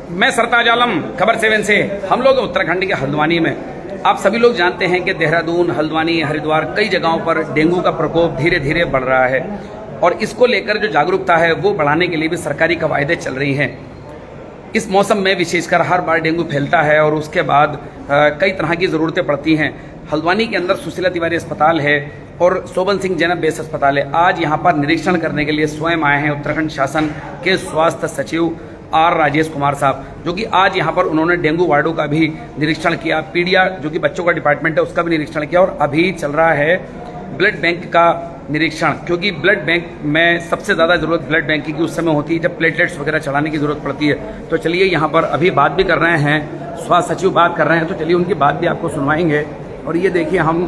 मैं सरताज आलम, खबर 7 से। हम लोग उत्तराखंड के हल्द्वानी में, आप सभी लोग जानते हैं कि देहरादून, हल्द्वानी, हरिद्वार कई जगहों पर डेंगू का प्रकोप धीरे धीरे बढ़ रहा है और इसको लेकर जो जागरूकता है वो बढ़ाने के लिए भी सरकारी कवायदें चल रही हैं। इस मौसम में विशेषकर हर बार डेंगू फैलता है और उसके बाद कई तरह की ज़रूरतें पड़ती हैं। हल्द्वानी के अंदर सुशीला तिवारी अस्पताल है और शोभन सिंह जैन बेस अस्पताल है। आज यहाँ पर निरीक्षण करने के लिए स्वयं आए हैं उत्तराखंड शासन के स्वास्थ्य सचिव आर राजेश कुमार साहब, जो कि आज यहाँ पर उन्होंने डेंगू वार्डों का भी निरीक्षण किया, पीडिया जो कि बच्चों का डिपार्टमेंट है उसका भी निरीक्षण किया और अभी चल रहा है ब्लड बैंक का निरीक्षण, क्योंकि ब्लड बैंक में सबसे ज़्यादा ज़रूरत ब्लड बैंक की उस समय होती है जब प्लेटलेट्स वगैरह चढ़ाने की ज़रूरत पड़ती है। तो चलिए यहाँ पर अभी बात भी कर रहे हैं, स्वास्थ्य सचिव बात कर रहे हैं, तो चलिए उनकी बात भी आपको सुनवाएंगे। और ये देखिए हम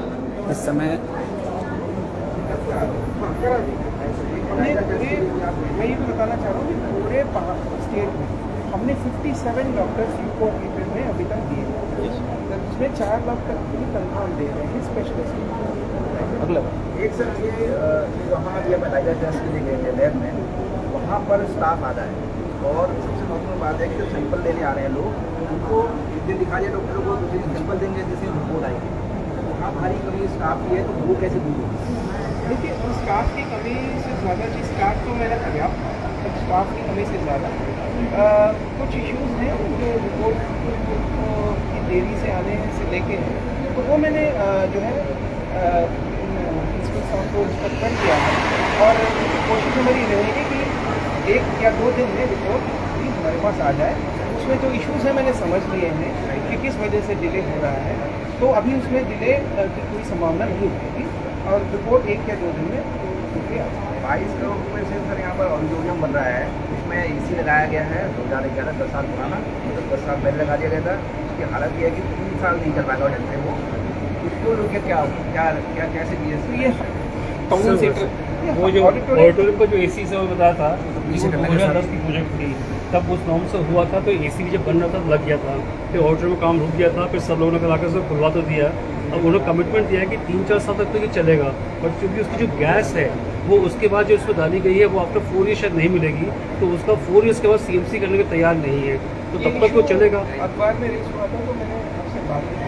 इस समय मैं ये भी बताना चाह रहा हूँ कि पूरे स्टेट में हमने 57 डॉक्टर्स यूको में अभी तक दिए हैं, जिसमें 4 लाख तक की तनख्वाह दे रहे हैं स्पेशलिस्ट। अगला एक सर ये वहाँ ये बताया टेस्ट के लिए गए थे लैब में, वहाँ पर स्टाफ आता है और सबसे महत्वपूर्ण बात है कि जो सैंपल लेने आ रहे हैं लोग उनको एक दिन दिखा दिया डॉक्टर को, दूसरे दिन सैंपल देंगे, जिससे रिपोर्ट आएगी। वहाँ भारी कमी स्टाफ की है तो वो कैसे दूर होगी? देखिए स्टाफ की कमी से ज़्यादा जी, स्टाफ तो मैंने पर्याप्त, स्टाफ की कमी से ज़्यादा कुछ इश्यूज़ हैं जो रिपोर्ट की देरी से आने से लेके हैं, तो वो मैंने जो है प्रिंसिपल साहब को इंस्ट्रक्ट किया है और कोशिश हमारी रहेगी कि 1 या 2 दिन में रिपोर्ट भी हमारे पास आ जाए। उसमें जो इश्यूज़ हैं मैंने समझ लिए हैं कि किस वजह से डिले हो रहा है, तो अभी उसमें डिले की कोई संभावना नहीं होगी और रिपोर्ट 1 या 2 दिन में 22 करोड़ रुपये से सर यहाँ पर ऑडिटोरियम बन रहा है, उसमें AC लगाया गया है 2011 10 साल पुराना, मतलब 10 साल पहले लगा दिया गया था। उसकी हालत ये है कि 3 साल नहीं चल पाएगा ढंग से वो, उसको लेकर क्या कैसे दिए ये वो जो ऑडिटोरियम का जो AC से बताया था 2010 की प्रोजेक्ट थी, तब उस नॉर्म से हुआ था तो AC भी जब बन रहा था लग गया था, फिर ऑडिटोरियम में काम रुक गया था, फिर सब लोगों ने कहा उसको खुलवा तो दिया। अब उन्होंने कमिटमेंट दिया है कि 3-4 साल तक तो ये चलेगा, बट क्योंकि उसकी जो गैस है वो उसके बाद जो उसमें डाली गई है वो आफ्टर 4 ईयर शायद नहीं मिलेगी, तो उसका 4 ईयर्स के बाद CMC करने के तैयार नहीं है, तो तब तक वो चलेगा। अखबार में रिलीज हुआ था तो मैंने आपसे बात की,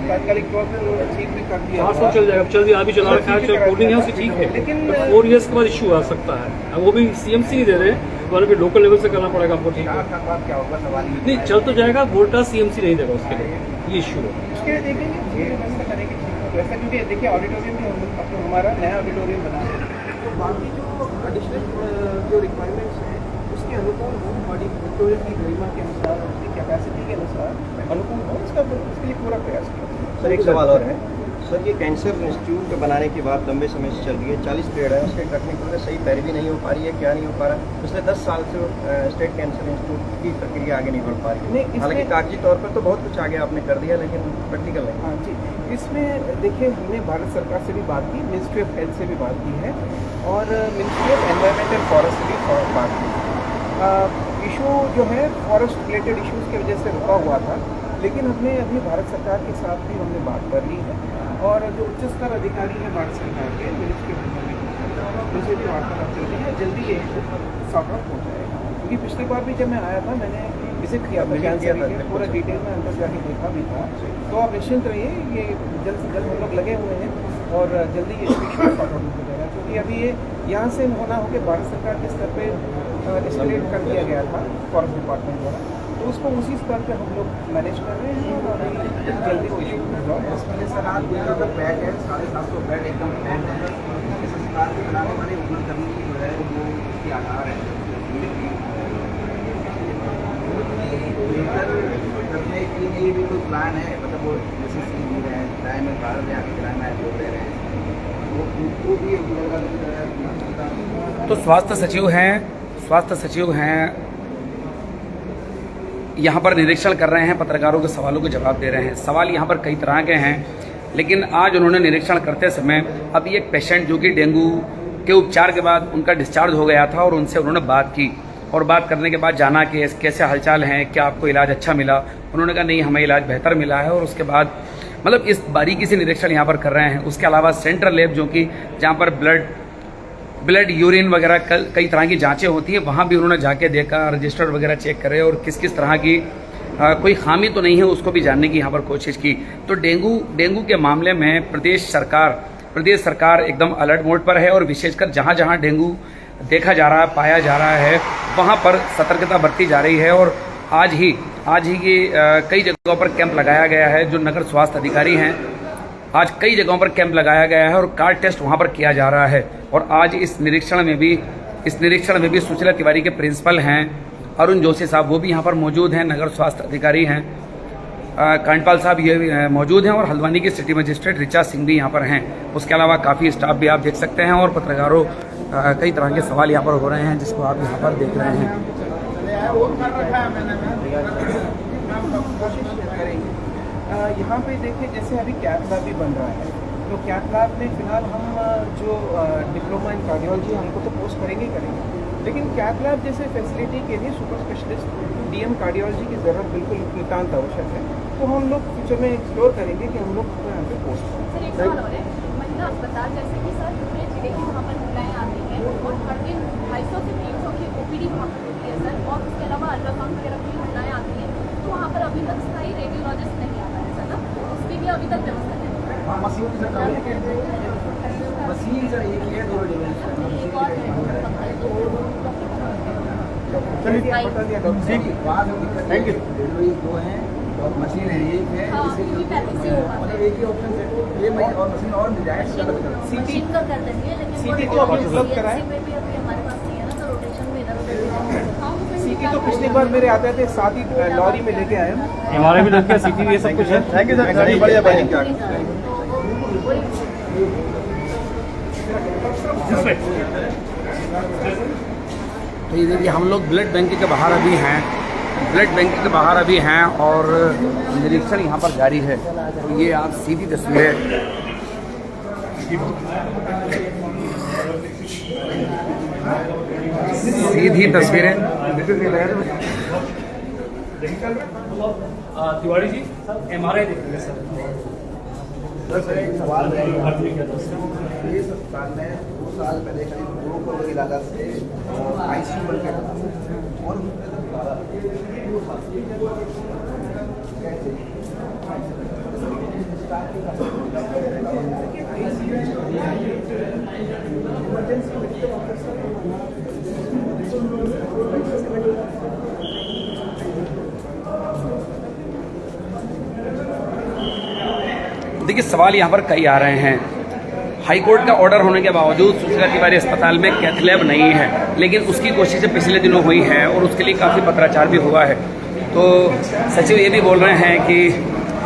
तात्कालिक तौर पर उन्होंने ठीक भी कर दिया। 8 साल चल जाएगा, चल दिया, अभी चला रखा है, कोडिंग है उसकी ठीक है, लेकिन 4 ईयर्स के बाद इशू आ सकता है। अब वो भी CMC नहीं दे रहे, तो भी लोकल लेवल से करना पड़ेगा आपको। ठीक है, क्या होगा सवाल नहीं चल तो जाएगा, वोल्टास CMC नहीं देगा उसके लिए, ये इशू है। उसके लिए देखेंगे ये व्यवस्था करेंगे तो ऐसा, क्योंकि देखिए ऑडिटोरियम भी हमारा नया ऑडिटोरियम बना है, तो बाकी जो एडिशनल जो रिक्वायरमेंट्स हैं उसके अनुकूल हो, ऑडिटोरियम की गरिमा के अनुसार, उसकी कैपेसिटी के अनुसार अनुकूल हो, उसके लिए पूरा प्रयास किया। सर एक सवाल और है सर, ये कैंसर इंस्टीट्यूट बनाने की बात लंबे समय से चल रही है, 40 पेड़ है, उसके टेक्निकल में सही पैरवी नहीं हो पा रही है, क्या नहीं हो पा रहा? पिछले 10 साल से स्टेट कैंसर इंस्टीट्यूट की प्रक्रिया आगे नहीं बढ़ पा रही है। हालांकि कागजी तौर पर तो बहुत कुछ आगे आपने कर दिया, लेकिन प्रैक्टिकल नहीं। हाँ जी, इसमें देखिए हमने भारत सरकार से भी बात की, मिनिस्ट्री ऑफ हेल्थ से भी बात की है और ministry of environment and forest से भी बात की। इशू जो है फॉरेस्ट रिलेटेड इशूज़ की वजह से रुका हुआ था, लेकिन हमने अभी भारत सरकार के साथ भी हमने बात कर ली है और जो उच्च स्तर अधिकारी हैं भारत सरकार के, मिनिस्ट्री ऑफ एनवायरमेंट, उनसे भी वार्तालाप चल रही है, जल्दी ये सॉर्ट आउट हो जाएगा। क्योंकि पिछली बार भी जब मैं आया था मैंने विजिट किया था, पूरा डिटेल में अंदर जाके देखा भी था, तो आप निश्चिंत रहिए, ये जल्द से जल्द हम लोग लगे हुए हैं और जल्दी ये इशू सॉर्ट आउट हो जाएगा। क्योंकि अभी ये यहाँ से होना हो कि भारत सरकार के स्तर पर एस्केलेट कर दिया गया था फॉरेस्ट डिपार्टमेंट द्वारा, तो उसको उसी स्तर पे हम लोग मैनेज कर रहे हैं और अभी जल्दी वो इशू पहले सर आज तक बैग है 750 बैग एकदम पैक है, सरकार के बनाने वाले उन्नतकर्मी जो है वो इसके आधार है, करने के लिए भी कोई प्लान है, मतलब वो जैसे सी दे रहे हैं किराए में, बाहर में आके किराए में बोल दे रहे हैं, वो उनको भी तो स्वास्थ्य सचिव हैं यहाँ पर निरीक्षण कर रहे हैं, पत्रकारों के सवालों के जवाब दे रहे हैं। सवाल यहाँ पर कई तरह के हैं, लेकिन आज उन्होंने निरीक्षण करते समय अभी एक पेशेंट जो कि डेंगू के उपचार के बाद उनका डिस्चार्ज हो गया था और उनसे उन्होंने बात की और बात करने के बाद जाना कि कैसे हालचाल हैं, क्या आपको इलाज अच्छा मिला। उन्होंने कहा नहीं, हमें इलाज बेहतर मिला है और उसके बाद मतलब इस बारीकी से निरीक्षण यहाँ पर कर रहे हैं। उसके अलावा सेंट्रल लैब जो कि जहाँ पर ब्लड ब्लड यूरिन वगैरह कई तरह की जांचें होती हैं, वहाँ भी उन्होंने जाके देखा, रजिस्टर वगैरह चेक करे और किस किस तरह की कोई खामी तो नहीं है उसको भी जानने की यहाँ पर कोशिश की। तो डेंगू के मामले में प्रदेश सरकार एकदम अलर्ट मोड पर है और विशेषकर जहाँ जहाँ डेंगू देखा जा रहा है, पाया जा रहा है, वहाँ पर सतर्कता बरती जा रही है। और आज ही कई जगहों पर कैंप लगाया गया है। जो नगर स्वास्थ्य अधिकारी हैं, आज कई जगहों पर कैंप लगाया गया है और कार्ड टेस्ट वहाँ पर किया जा रहा है। और आज इस निरीक्षण में भी सुशीला तिवारी के प्रिंसिपल हैं अरुण जोशी साहब, वो भी यहाँ पर मौजूद हैं, नगर स्वास्थ्य अधिकारी हैं, कांडपाल साहब ये भी मौजूद हैं और हल्द्वानी की सिटी मजिस्ट्रेट ऋचा सिंह भी यहाँ पर हैं। उसके अलावा काफ़ी स्टाफ भी आप देख सकते हैं और पत्रकारों कई तरह के सवाल यहाँ पर हो रहे हैं जिसको आप यहाँ पर देख रहे हैं। यहाँ पे देखिए जैसे अभी कैथ लैब भी बन रहा है, तो कैथ लैब में फिलहाल हम जो डिप्लोमा इन कार्डियोलॉजी हमको तो पोस्ट करेंगे, लेकिन कैथ लैब जैसे फैसिलिटी के लिए सुपर स्पेशलिस्ट डीएम कार्डियोलॉजी की ज़रूरत बिल्कुल नितांत आवश्यक है। तो हम लोग फ्यूचर में एक्सप्लोर करेंगे कि हम लोग यहाँ पे पोस्ट करें। महिला अस्पताल जैसे कि सर पूरे जिले की वहाँ पर महिलाएँ आती हैं और हर दिन 250 से 300 की ओपीडी वहाँ पर होती है सर, और उसके अलावा अल्ट्रासाउंड वगैरह की महिलाएँ आती हैं, तो वहाँ पर अभी तक स्थायी रेडियोलॉजिस्ट नहीं आ रहा है सर ना, उसकी भी अभी तक व्यवस्था नहीं है। मशीन सर एक ही है, दो एक और थैंक यू। दो हैं और मशीन है, एक है, मतलब एक ही ऑप्शन है, ये मैं और मशीन और मिल जाए सीटी का कर देंगे, लेकिन सीटी तो अभी उपलब्ध कराएं। में भी अभी हमारे पास नहीं है ना, तो रोटेशन में इधर उधर सीटी तो पिछली बार मेरे आते थे, साथ ही लॉरी में लेके आए हम। हमारे भी लग गया सिटी ये सब कुछ है। थैंक यू सर, बढ़िया तो ये देखिए हम लोग ब्लड बैंक के बाहर अभी हैं और निरीक्षण यहाँ पर जारी है। तो ये आप सीधी तस्वीरें तिवारी जी MRI देखेंगे सर। एक सवाल है, इस अस्पताल में 2 साल पहले करीब 2 करोड़ की लागत से ICU बन गया था और देखिए सवाल यहाँ पर कई आ रहे हैं। हाईकोर्ट का ऑर्डर होने के बावजूद सुशीला तिवारी अस्पताल में कैथ लैब नहीं है, लेकिन उसकी कोशिशें पिछले दिनों हुई हैं और उसके लिए काफ़ी पत्राचार भी हुआ है। तो सचिव ये भी बोल रहे हैं कि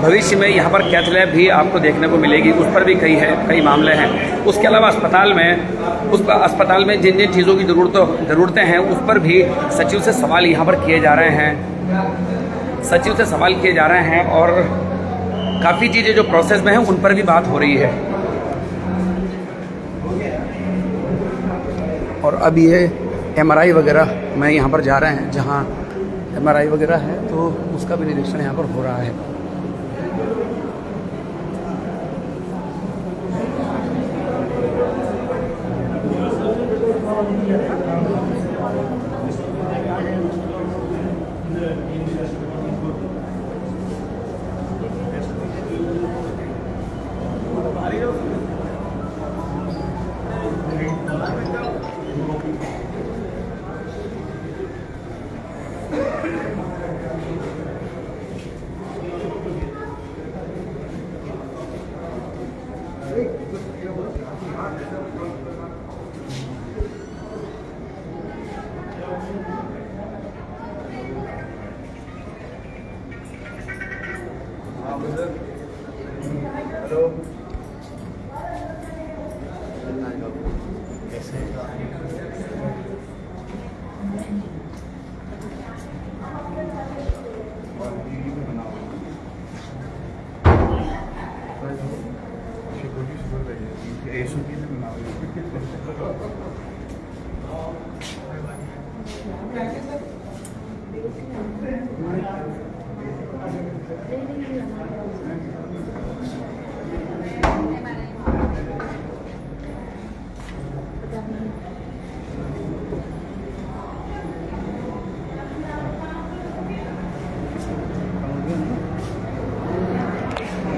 भविष्य में यहाँ पर कैथ लैब भी आपको देखने को मिलेगी, उस पर भी कई मामले हैं। उसके अलावा अस्पताल में जिन जिन चीज़ों की ज़रूरतें हैं उस पर भी सचिव से सवाल यहाँ पर किए जा रहे हैं और काफ़ी चीज़ें जो प्रोसेस में हैं उन पर भी बात हो रही है। और अब ये MRI वगैरह में यहाँ पर जा रहे हैं, जहाँ MRI वगैरह है तो उसका भी निरीक्षण यहाँ पर हो रहा है। MRI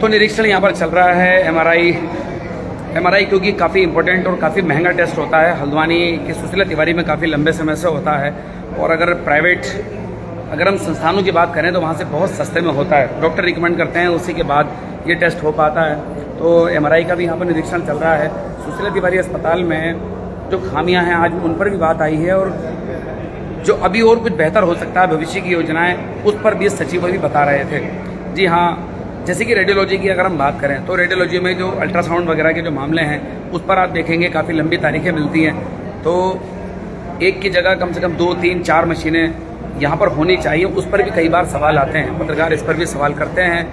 तो निरीक्षण यहाँ पर चल रहा है एमआरआई क्योंकि काफ़ी इंपॉर्टेंट और काफ़ी महंगा टेस्ट होता है। हल्द्वानी की सुशीला तिवारी में काफ़ी लंबे समय से होता है और अगर हम संस्थानों की बात करें तो वहाँ से बहुत सस्ते में होता है। डॉक्टर रिकमेंड करते हैं, उसी के बाद ये टेस्ट हो पाता है। तो एमआरआई का भी यहाँ पर निरीक्षण चल रहा है। सुशीला तिवारी अस्पताल में जो खामियाँ हैं आज उन पर भी बात आई है और जो अभी और कुछ बेहतर हो सकता है, भविष्य की योजनाएं, उस पर भी सचिव भी बता रहे थे। जी हाँ, जैसे कि रेडियोलॉजी की अगर हम बात करें तो रेडियोलॉजी में जो अल्ट्रासाउंड वगैरह के जो मामले हैं उस पर आप देखेंगे काफ़ी लंबी तारीखें मिलती हैं। तो एक की जगह कम से कम 2, 3, 4 मशीनें यहाँ पर होनी चाहिए। उस पर भी कई बार सवाल आते हैं, पत्रकार इस पर भी सवाल करते हैं।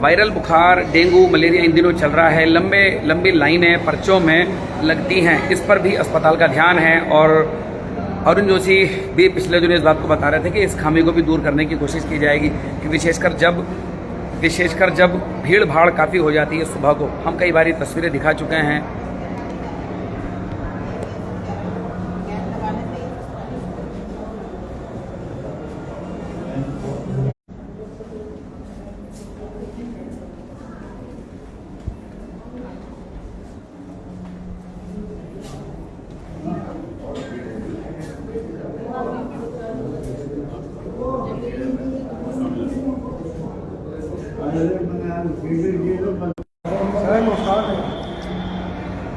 वायरल बुखार, डेंगू, मलेरिया इन दिनों चल रहा है। लंबी लाइनें पर्चों में लगती हैं, इस पर भी अस्पताल का ध्यान है। और अरुण जोशी भी पिछले दिनों इस बात को बता रहे थे कि इस खामी को भी दूर करने की कोशिश की जाएगी कि विशेषकर जब भीड़ भाड़ काफ़ी हो जाती है सुबह को। हम कई बार तस्वीरें दिखा चुके हैं।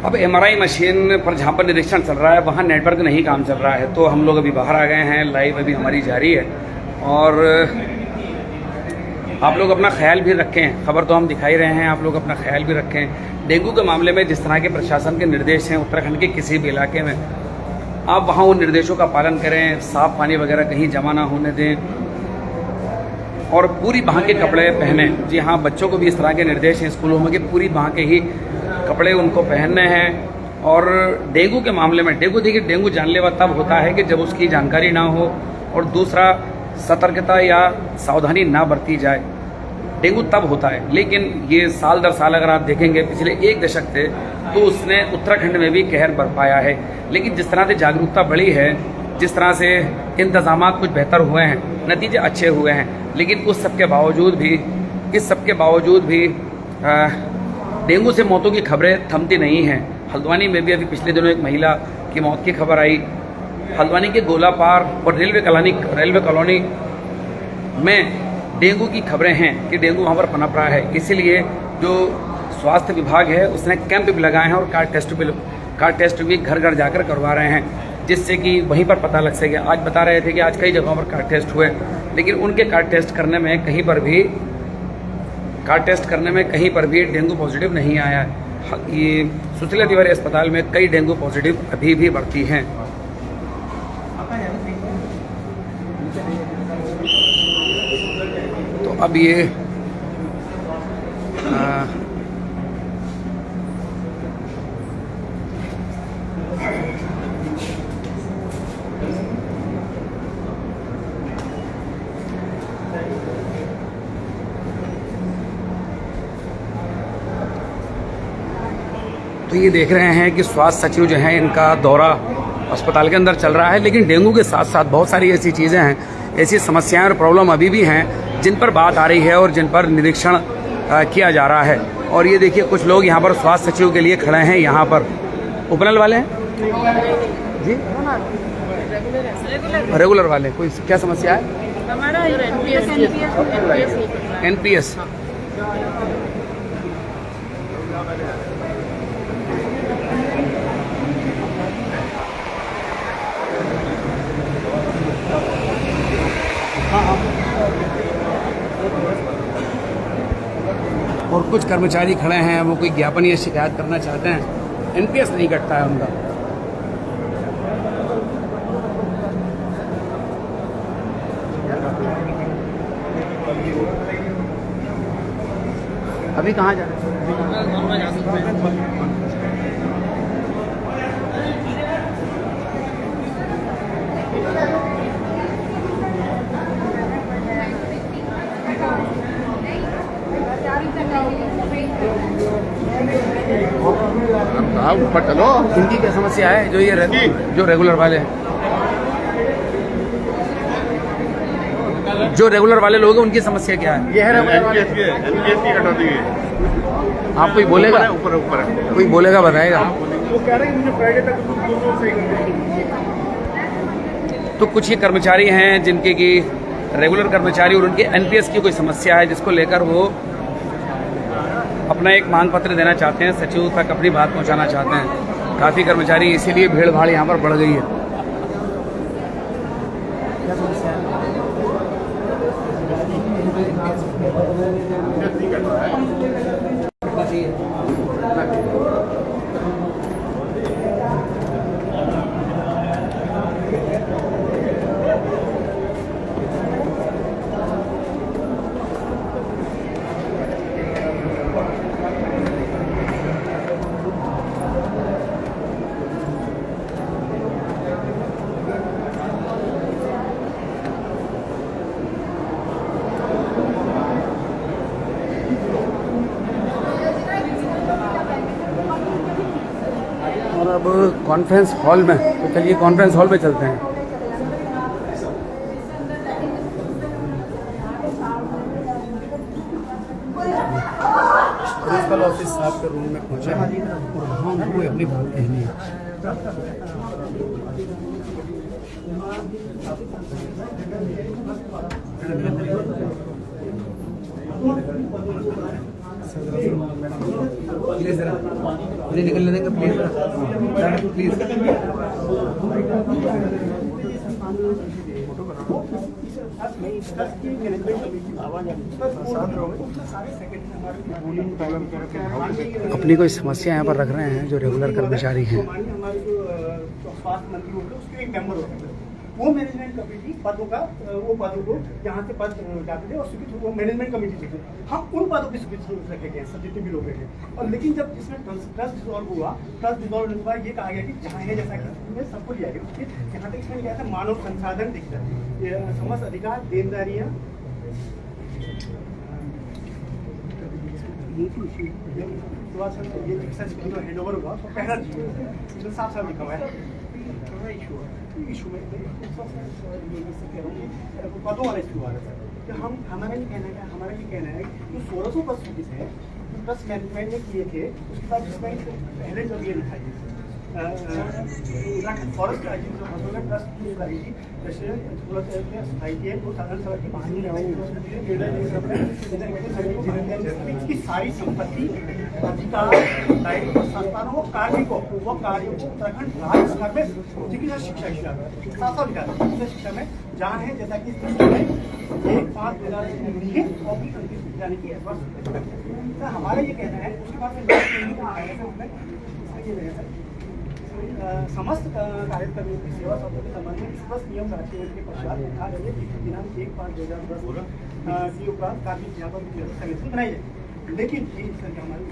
अब एमआरआई मशीन पर जहाँ पर निरीक्षण चल रहा है वहाँ नेटवर्क नहीं काम चल रहा है, तो हम लोग अभी बाहर आ गए हैं। लाइव अभी हमारी जारी है और आप लोग अपना ख्याल भी रखें। खबर तो हम दिखा ही रहे हैं, आप लोग अपना ख्याल भी रखें। डेंगू के मामले में जिस तरह के प्रशासन के निर्देश हैं उत्तराखंड के किसी भी इलाके में, आप वहाँ उन निर्देशों का पालन करें। साफ पानी वगैरह कहीं जमा ना होने दें और पूरी बांह के कपड़े पहने। जी हाँ, बच्चों को भी इस तरह के निर्देश हैं स्कूलों में कि पूरी बांह के ही कपड़े उनको पहनने हैं। और डेंगू के मामले में डेंगू जानलेवा तब होता है कि जब उसकी जानकारी ना हो और दूसरा सतर्कता या सावधानी ना बरती जाए। डेंगू तब होता है, लेकिन ये साल दर साल अगर आप देखेंगे पिछले 1 दशक से तो उसने उत्तराखंड में भी कहर बरपाया है। लेकिन जिस तरह से जागरूकता बढ़ी है, जिस तरह से इंतजाम कुछ बेहतर हुए हैं, नतीजे अच्छे हुए हैं, लेकिन इस सबके बावजूद भी डेंगू से मौतों की खबरें थमती नहीं हैं। हल्द्वानी में भी अभी पिछले दिनों एक महिला की मौत की खबर आई। हल्द्वानी के गोलापार और रेलवे कॉलोनी में डेंगू की खबरें हैं कि डेंगू वहाँ पर पनप रहा है। इसीलिए जो स्वास्थ्य विभाग है उसने कैंप भी लगाए हैं और कार्ड टेस्ट भी घर घर जाकर करवा रहे हैं, जिससे कि वहीं पर पता लग सके। आज बता रहे थे कि आज कई जगहों पर कार्ड टेस्ट हुए, लेकिन उनके कार्ड टेस्ट करने में कहीं पर भी डेंगू पॉजिटिव नहीं आया है। ये सुशीला तिवारी अस्पताल में कई डेंगू पॉजिटिव अभी भी बढ़ती हैं। तो अब ये तो ये देख रहे हैं कि स्वास्थ्य सचिव जो हैं इनका दौरा अस्पताल के अंदर चल रहा है। लेकिन डेंगू के साथ साथ बहुत सारी ऐसी चीज़ें हैं, ऐसी समस्याएं और प्रॉब्लम अभी भी हैं जिन पर बात आ रही है और जिन पर निरीक्षण किया जा रहा है। और ये देखिए कुछ लोग यहाँ पर स्वास्थ्य सचिव के लिए खड़े हैं। यहाँ पर उपनल वाले हैं जी, रेगुलर वाले। कोई क्या समस्या है? हमारा एनपीएस। और कुछ कर्मचारी खड़े हैं, वो कोई ज्ञापन या शिकायत करना चाहते हैं। एनपीएस नहीं कटता है उनका। अभी कहाँ जा रहे हैं? ऊपर चलो। इनकी क्या समस्या है जो रेगुलर वाले हैं? जो रेगुलर वाले लोग हैं उनकी समस्या क्या है? ये है एनपीएस की कटौती है। आप कोई बोलेगा? ऊपर ऊपर है। कोई बोलेगा, बताएगा? वो कह रहे हैं मुझे फ्राइडे तक दोनों सही कर देंगे। तो कुछ ये कर्मचारी हैं जिनके की रेगुलर कर्मचारी और उनके एनपीएस की कोई समस्या है, जिसको लेकर वो अपना एक मांग पत्र देना चाहते हैं, सचिव तक अपनी बात पहुंचाना चाहते हैं। काफ़ी कर्मचारी, इसीलिए भीड़ भाड़ यहाँ पर बढ़ गई है। और अब कॉन्फ्रेंस हॉल में, तो चलिए कॉन्फ्रेंस हॉल में चलते हैं। प्रिंसिपल ऑफिस साहब के रूम में पहुंचे हैं और वहाँ उनको अपनी बात कहनी है। प्लीज जरा मुझे निकलने देंगे, प्लीज प्लीज। अपनी कोई समस्या यहाँ पर रख रहे हैं जो रेगुलर कर्मचारी हैं। हमारे जो स्वास्थ्य मंत्री होते हैं उसके एक मेंबर होते हैं, वो मैनेजमेंट कमेटी पदों का वो पदों को यहाँ से पद जाते थे और स्वीकृत वो मैनेजमेंट कमेटी थी। हम उन पदों की स्वीकृत रखे गए सब जितने भी लोग रहे। और लेकिन जब जिसमें ट्रस्ट डिसॉल्व हुआ, ट्रस्ट डिसॉल्व होने के बाद ये कहा गया कि चाहे जैसा कि सबको लिया गया, यहाँ तक इसमें क्या था, मानव संसाधन दिखता है, समस्त अधिकार देनदारियाँ, ये हैंड ओवर हुआ तो पहला साफ साफ लिखा हुआ है इशू में पदों वाला इशू आ रहा है कि हमारा ये कहना है कि 1600 पद सर्विस है ट्रस्ट मैनेजमेंट ने किए थे, उसके बाद जिसमें पहले जब ये लिखा है फॉरेस्ट ट्रस्ट करी थी सोसाइटी है, वो साधारण सभा की इसकी सारी संपत्ति, अधिकार, दायित्व, संस्थानों व कार्यों को उत्तराखंड राज्य स्तर में चिकित्सा शिक्षा शिक्षा में जहाँ है, जैसा कि 1/5/2000 लिखित और यानी कि हमारा ये कहना है। उसके बाद समस्त कार्यकर्मियों की सेवा शब्दों के संबंध में स्पष्ट नियम राज्य के पश्चात लिखा गया कि दिनांक 1/5/2010 के उपरांत कार्मिक ज्ञापन समिति बनाई जाए। लेकिन ये हमारे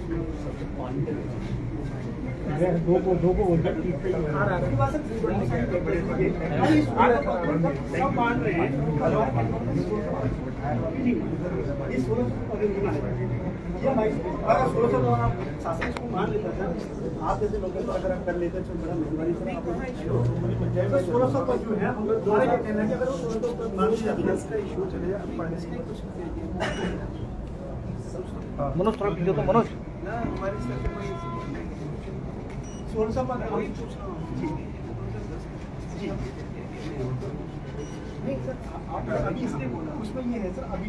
सब मान रहे हैं ये 1600 शासन इसको मान लेता था। आप जैसे लोग अगर आप कर लेते तो बड़ा मेहरबानी से 1600 पर जो है हम लोग दोबारा ये कहना है कि अगर 1600 पर मान लिया जाता है इशू चले पढ़ने से कुछ मनोज थोड़ा पीछे तो मनोज 1600 पर हम जी नहीं सर, आप अभी इसलिए बोला उसमें ये है सर, अभी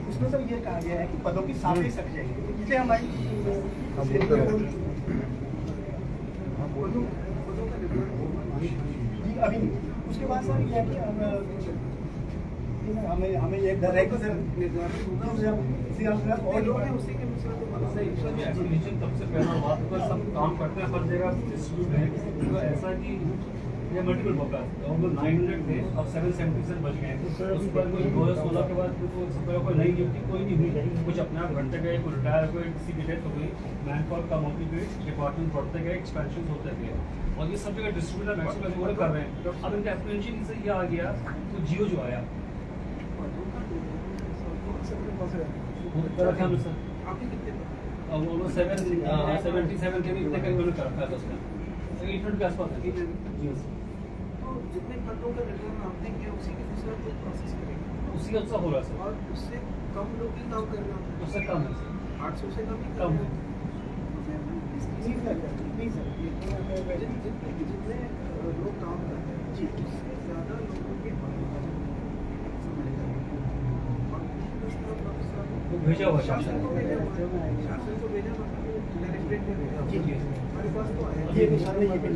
उसमें सर ये कहा गया है कि पदों की साफी सक जाएगी, जिसे हमारी अभी उसके बाद सर ये है कि हमें एक डायरेक्टर सर और लोग हैं उसी के तब से पहला बात पर सब काम करते हैं, हर जगह डिस्ट्रीब्यूट है, तो ऐसा कि ये मल्टीपल मौका है। तो हम लोग 900 थे, अब 777 बच गए हैं। उस पर कोई 2016 के बाद कोई नई नियुक्ति कोई नहीं हुई, कुछ अपने आप घंटे गए, कोई रिटायर, कोई किसी की डेथ हो गई, मैन पावर कम होती गई, डिपार्टमेंट बढ़ते गए, एक्सपेंशन होते गए, और ये सब जगह डिस्ट्रीब्यूटर मैक्सिमम कर रहे हैं। अब इनका एक्सपेंशन से ये आ गया तो जियो जो आया रखा है सर। आपके कितने अब वो 77 के भी इतने करीब मैंने कर रखा है उसका 800 के आसपास है जी सर। तो जितने पदों का रिटर्न आपने किया उसी के दूसरा कोई प्रोसेस करेगा उसी का हो रहा है सर। और उससे कम लोग ही काम कर रहे होंगे उससे कम है सर। 800 से कम ही कर कम रहे है। हैं। तो फिर जितने लोग काम कर रहे हैं उससे ज़्यादा लोगों के वो भेजा हुआ है शासन को भेजा मतलब डायरेक्टरेट में भेजा जी जी। हमारे पास तो आया ये निशान है, ये भी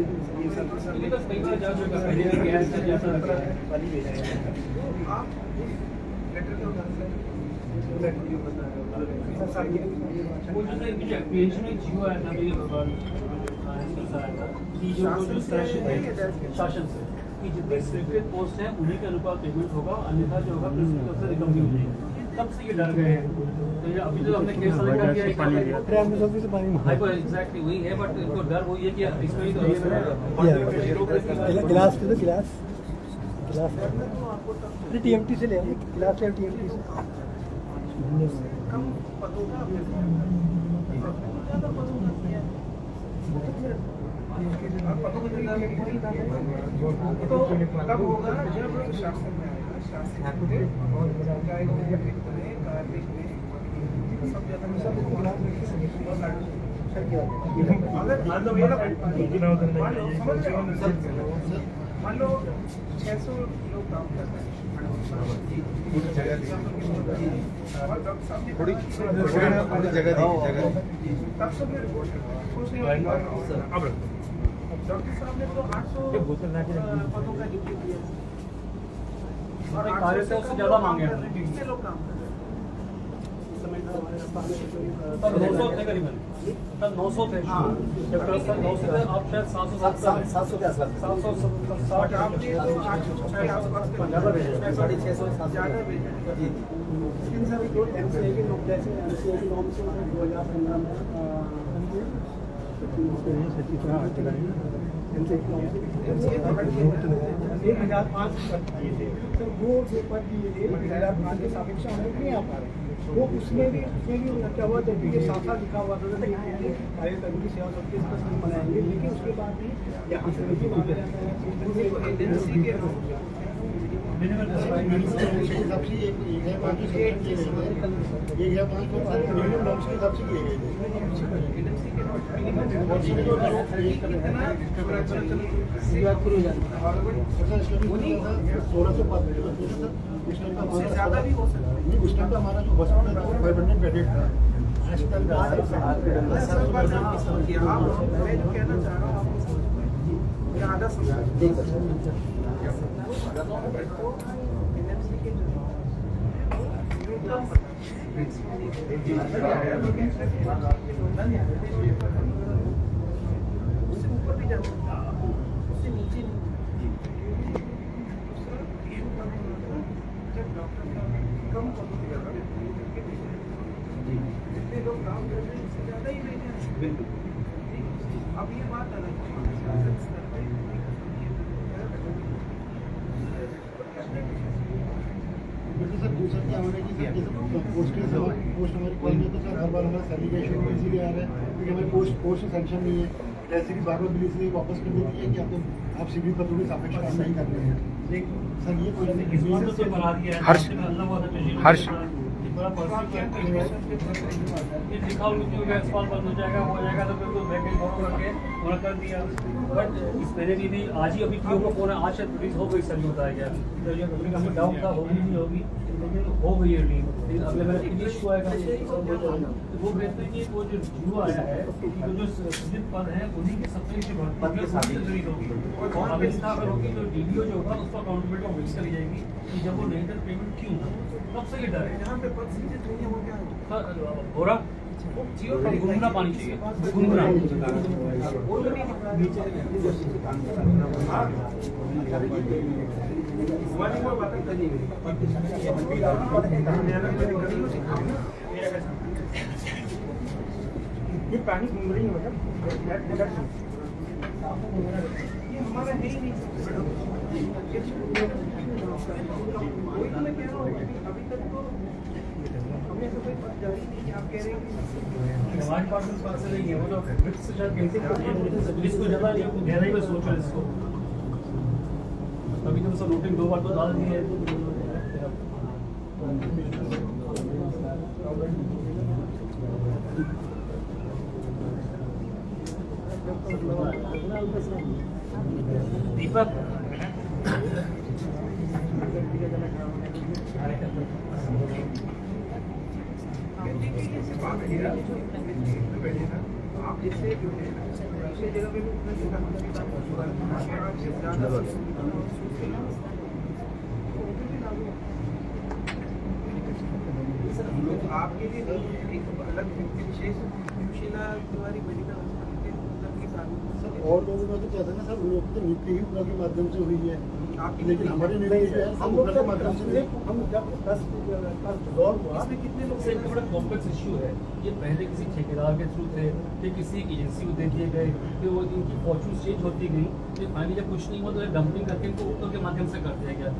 ये बस कई बार जा चुका है पहले भी गैस का जैसा रखा है। वाली भेजा है। आप लेटर का उदाहरण वो जो है मुझे एप्लीकेशन में जियो आया था मेरे भगवान आया था कि जो शासन है शासन से कि जितने स्वीकृत पोस्ट हैं उन्हीं के अनुपात पेमेंट होगा अन्यथा जो होगा प्रिंसिपल तरफ से रिकवरी हो जाएगी। तब से ये डर गए हैं। तो ये अभी जो हमने केस अलग कर दिया है एग्जैक्टली वही है बट इनको डर वही है कि इसमें ही तो गिलास दे दो, गिलास अरे टीएमटी से ले आओ, गिलास ले टीएमटी से। कम पदों का ज़्यादा पदों का किया पदों का तो तब होगा जब शासन में आएगा शासन में कार्मिक में सब ज़्यादा मान लो 600 लोग काम कर रहे हैं थोड़ी जगह तब सब रिपोर्ट सोचने वाली बात डॉक्टर साहब ने तो 800 पदों का ड्यूटी दिया और 800 से ज़्यादा मांगे कितने लोग काम कर रहे हैं तब 900 थे करीबन तब 900 थे जब 900 थे आप शायद 700 के आसपास 760 आपने तो 800 के आसपास ज़्यादा भेजे, 650 ज़्यादा भेजा इन सभी को एमसीए के लोग जैसे एमसीए के नॉर्म से 2015 में MCA तो हट गए 1005 पद दिए थे, तो वो जो पद दिए थे 1005 के सापेक्ष हम लोग नहीं आ पा रहे। वो उसमें भी क्या हुआ जब भी ये साफा लिखा हुआ था कि कार्यकर्मी की सेवा सबके इसका स्कीम बनाएंगे, लेकिन उसके बाद भी यहाँ से नहीं मांगा जाता है एजेंसी के ज़्यादा भी हो सकता है उस टाइम पे हमारा जो हॉस्पिटल था 500 बेडेड था। मैं जो कहना चाह रहा हूँ आपको मेरा आधा समझ उससे ऊपर भी जाना उससे नीचे जब डॉक्टर कम जितने लोग काम कर रहे हैं उससे ज़्यादा ही भेजे हैं अब ये बात अलग है शासन स्तर पे सर दूसरा क्या होना है कि सर पोस्ट हमारी कॉल में तो सर हर बार हमारा सैलरी का इशू इसीलिए आ रहा है क्योंकि हमारी पोस्ट सेंक्शन नहीं है, ऐसे भी बार बिल इसलिए वापस कर देती है कि आप सिविल पदों के सापेक्ष काम नहीं कर रहे हैं। लेकिन सर ये कोई हर्ष लिखा अस्पताल बंद हो जाएगा वो हो जाएगा तो फिर तो वैकेंट फॉर्म करके उन्होंने कर दिया बट इस महीने भी नहीं आज ही अभी क्यों को फोन है आज शायद रिलीज हो गई सर होता है क्या तो ये हमें डाउट था होगी नहीं होगी लेकिन हो गई है रिलीज लेकिन अगले महीने फिनिश हुआ है तो वो कहते हैं कि वो जो जीव आया है तो जो सृजित पद है उन्हीं के सबसे रिलीज होगी और अवस्था अगर होगी तो डीडीओ जो होगा उस पर अकाउंटेबिलिटी फिक्स करी जाएगी कि जब वो लेटर पेमेंट क्यों तब से ये डर है जहाँ पे पद सृजित नहीं है वो क्या है हो रहा गुनगुना पानी चाहिए गुनगुना ये पानी घूम रही है मतलब ये हमारा है ही नहीं वही तो मैं कह रहा हूँ अभी तक तो हमें तो कोई पद हमारे पास इस बात से नहीं है, वो तो फिक्स से शायद कहते हैं इसको ज़्यादा नहीं गहराई में सोचो इसको। अभी तो सब रूटिंग 2 बार तो डाल दी है। दीपक आप इससे जो है दूसरी जगह पे भी आपके लिए एक अलग विशेष सुशीला तिवारी मेडिकल और लोगों में तो कहते हैं ना सर, लोग तो नीति ही उनके माध्यम से हुई है, लेकिन हमारे नीति जो है हम लोग के माध्यम से हम जब 10 दौर हुआ इसमें कितने लोग से बड़ा कॉम्प्लेक्स इश्यू है। ये पहले किसी ठेकेदार के थ्रू थे, फिर किसी एजेंसी को दे दिए गए, फिर वो इनकी फॉर्चून चेंज होती गई, फिर फाइनली जब कुछ नहीं हुआ तो डंपिंग करके इनको ऊपर के माध्यम से कर दिया गया।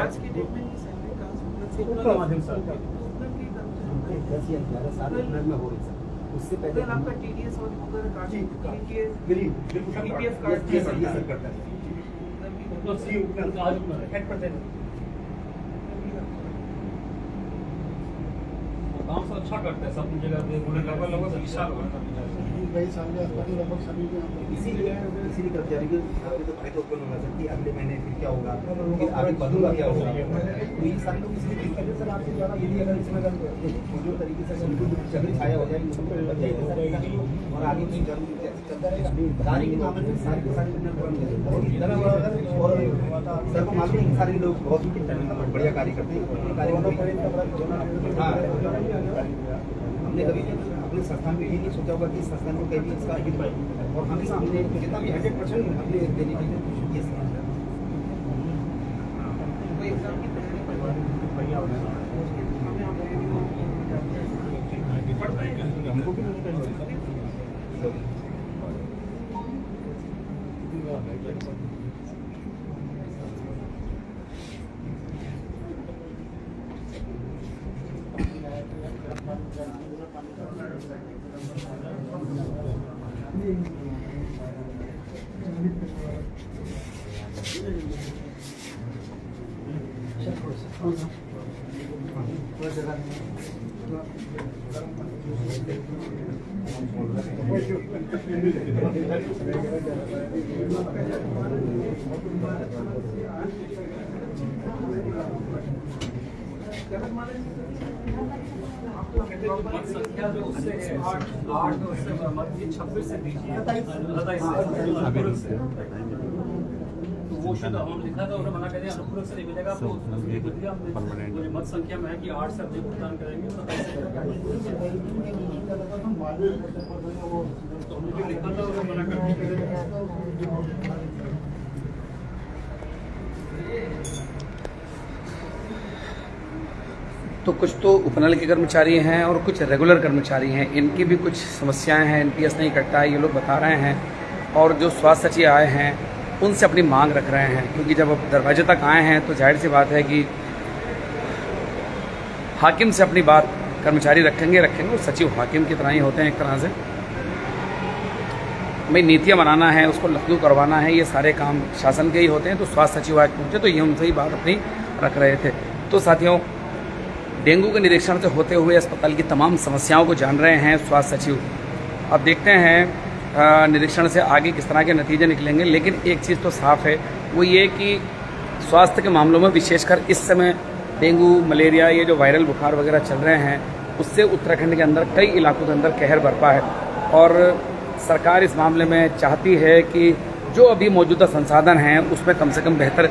आज की डेट में ऊपर के माध्यम से 10 या 11 साल में हो रही सर, उससे पहले आपका टीडीएस और कार्ड ईपीएफ कार्ड करता है। आज उतना है। काम से अच्छा करते हैं सब जगह पे, पूरे लगभग 20 साल हो गए। कई साल के आसपास लगभग सभी के यहाँ पर इसीलिए कर्मचारी को आगे तो भय तो उत्पन्न होना चाहिए कि अगले महीने फिर क्या होगा, फिर आगे बदलूंगा क्या होगा। तो ये सारे लोग इसलिए ठीक करते सर आपसे ज़्यादा, यदि अगर इसमें अगर जो तरीके से चक्री छाया हो जाएगी और आगे की चलता रहेगा सारी के मामले में सारी के सारी और सर को मालूम है सारे लोग बहुत बढ़िया कार्य करते हैं। हमने कभी अपने संस्थान में ये नहीं सोचा होगा कि संस्थान को कहीं भी इसका हित पाए, और हमेशा हमने जितना भी 100% हमने देने के लिए कोशिश की है। हमको भी संख्या जो उससे 8 उससे 26 से दीजिए, तो वो शुद्ध हम लिखा था, उन्होंने मना कर दिया अनुपूरक से नहीं मिलेगा आपको। मुझे मत संख्या में है कि 8 से अधिक भुगतान करेंगे तो हमने लिखा था, उन्होंने मना कर दिया। तो कुछ तो उपनल के कर्मचारी हैं और कुछ रेगुलर कर्मचारी हैं, इनकी भी कुछ समस्याएं हैं, एनपीएस नहीं कटता है ये लोग बता रहे हैं। और जो स्वास्थ्य सचिव आए हैं उनसे अपनी मांग रख रहे हैं, क्योंकि जब अब दरवाजे तक आए हैं तो जाहिर सी बात है कि हाकिम से अपनी बात कर्मचारी रखेंगे और सचिव हाकिम की तरह ही होते हैं एक तरह से। भाई नीतियाँ बनाना है, उसको लागू करवाना है, ये सारे काम शासन के ही होते हैं। तो स्वास्थ्य सचिव आज पहुँचे तो ये उनसे ही बात अपनी रख रहे थे। तो साथियों, डेंगू के निरीक्षण से होते हुए अस्पताल की तमाम समस्याओं को जान रहे हैं स्वास्थ्य सचिव। अब देखते हैं निरीक्षण से आगे किस तरह के नतीजे निकलेंगे। लेकिन एक चीज़ तो साफ है, वो ये कि स्वास्थ्य के मामलों में विशेषकर इस समय डेंगू, मलेरिया, ये जो वायरल बुखार वगैरह चल रहे हैं, उससे उत्तराखंड के अंदर कई इलाकों के अंदर कहर बरपा है। और सरकार इस मामले में चाहती है कि जो अभी मौजूदा संसाधन हैं उसमें कम से कम बेहतर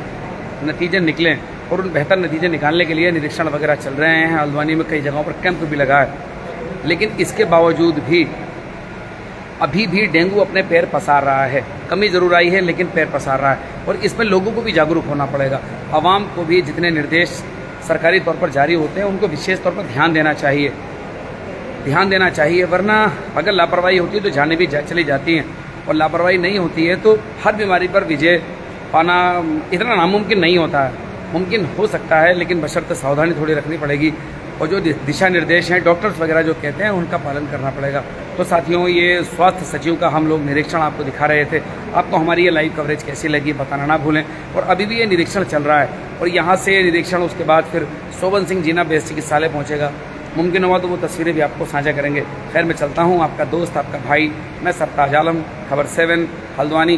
नतीजे निकलें, और उन बेहतर नतीजे निकालने के लिए निरीक्षण वगैरह चल रहे हैं। हल्द्वानी में कई जगहों पर कैंप भी लगा है। लेकिन इसके बावजूद भी अभी भी डेंगू अपने पैर पसार रहा है। कमी ज़रूर आई है लेकिन पैर पसार रहा है, और इसमें लोगों को भी जागरूक होना पड़ेगा। आवाम को भी जितने निर्देश सरकारी तौर पर जारी होते हैं उनको विशेष तौर पर ध्यान देना चाहिए, वरना अगर लापरवाही होती है तो जानें भी चली जाती हैं, और लापरवाही नहीं होती है तो हर बीमारी पर विजय पाना इतना नामुमकिन नहीं होता है। मुमकिन हो सकता है, लेकिन बशर्ते सावधानी थोड़ी रखनी पड़ेगी। और जो दिशा निर्देश हैं डॉक्टर्स वगैरह जो कहते हैं उनका पालन करना पड़ेगा। तो साथियों, ये स्वास्थ्य सचिव का हम लोग निरीक्षण आपको दिखा रहे थे। आपको हमारी ये लाइव कवरेज कैसी लगी बताना ना भूलें। और अभी भी ये निरीक्षण चल रहा है और यहाँ से निरीक्षण उसके बाद फिर शोभन सिंह जीना बेस चिकित्सालय पहुँचेगा। मुमकिन हुआ तो वो तस्वीरें भी आपको साझा करेंगे। खैर, मैं चलता हूँ, आपका दोस्त, आपका भाई, मैं सरताज आलम, खबर 7 हल्द्वानी।